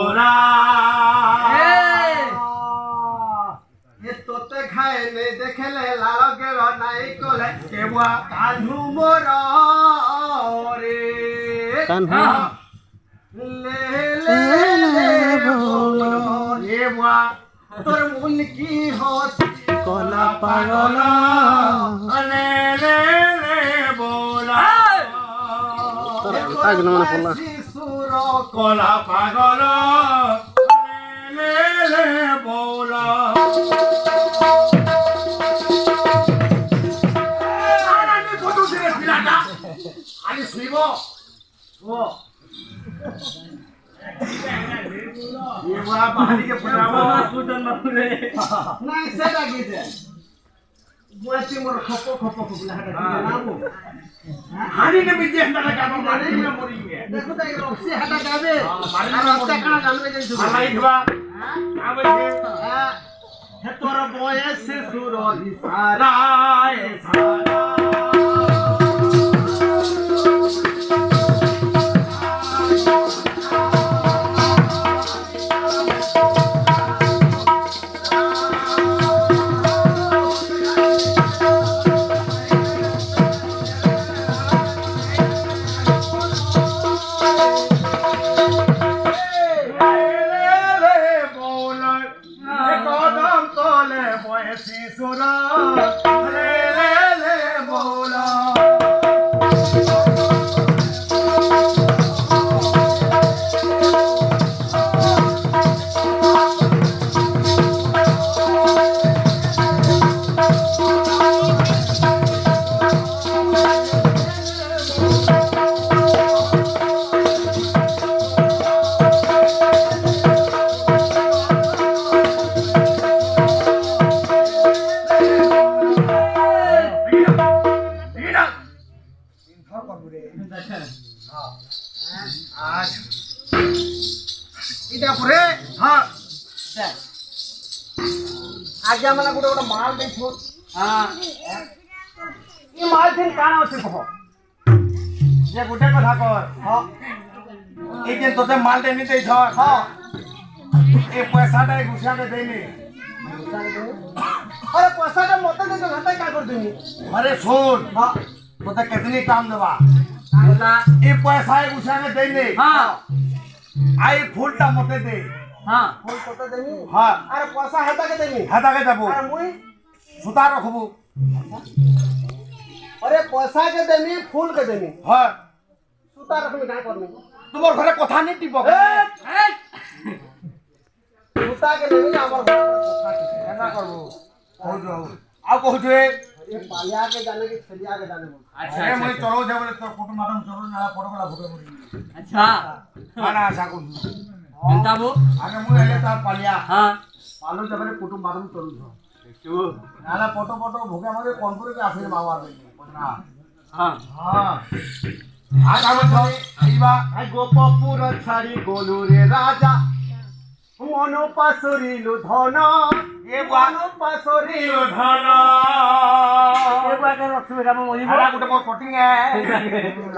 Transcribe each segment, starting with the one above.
बोला ये तोते खाए ले देखे ले लालो के रो नहीं कोले के बुआ कान्हू मोरा रे कान्हू ले ले ले बोलो ये बुआ तोर मुन की होती कोला पागला ले ले ले बोला आज ना बोला सुरो कोला पागल ले ले बोला आरानी फोटो से पिलाटा आनी सुइबो ओ ये बुआ पानी के पुरावा सुदन मपुरे नहीं सेटा गीते बुआची मोर खपो खपो खुबला हटा नामो हानी ने भी जेंदा लगा मारे में मरी है देखो तो एक रोसी हटा जावे रास्ता कहां जानवे जई सुबह भाई धवा आवे छे हे तोर बयस से सुरोधी सारा सारा आज इटा पुरे हां आज आम्हाला कुठे कुठे माल देतो हां ये माल दिन काना होते कहो जे गुटे कथा कर हां ए जे तोते माल देनी दे धर हां ए पैसा दे गुसा के देनी अरे पैसा का मत दे तो घंटा क्या कर दूंगी अरे सुन हां तोते कितनी काम देबा बोला ए पैसा ए गुसा के देनी हां आई फूलटा मते दे हां फूल पता देनी हां अरे पैसा हेता के देनी हाता के देबो अरे मुई सुता रखबो अरे पैसा के देनी फूल के देनी हां सुता रखमी काय करनी तुमर घरे कथा नहीं टिपो सुता के देनी हमर घर एना करबो कहू जाऊ आ कहू जे ये पालिया के जाने की छलिया के जाने बोल अच्छा अरे मैं चलो जे बोले तो फोटो मारम चलो ना फोटो वाला फोटो मरी अच्छा खाना आशा को एंता बो आगे मु हेले ता पालिया हां पालो जे बोले फोटो मारम चलो तू नाला फोटो फोटो भोगे मगे कोन करे के आफिर मावार दे पटना हां हां आ काम छ आइबा आई गोपपुर छाड़ी गोलू रे राजा मनो पासुरीलु धन ये बानो मनो पासुरीलु धन ए बाके लक्ष्मी राम मोहिबो हरा गुटे मोर कटिंग है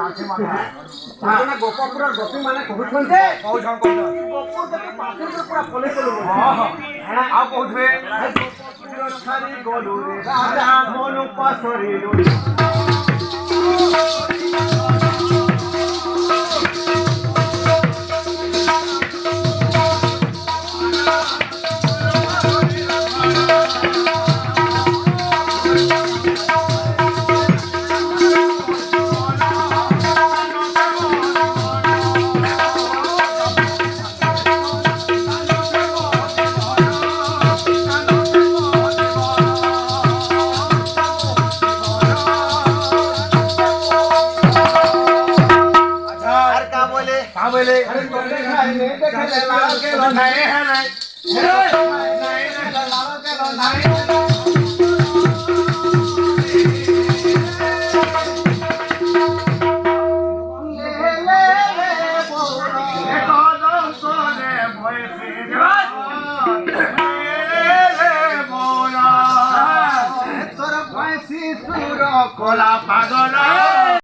लाठी माथा ना गोपपुर गोपी माने कहउछन्ते कहू छन कहू गोपपुर के पाखर के पूरा फले चलो हां हां आ कहू छे आई गोपपुर छाड़ी गोलू रे राजा मनो पासुरीलु बोले अरे तोते खाए ने देखे ले लाल के लो नहीं है नहीं नहीं लाल के लो नहीं कोला पागल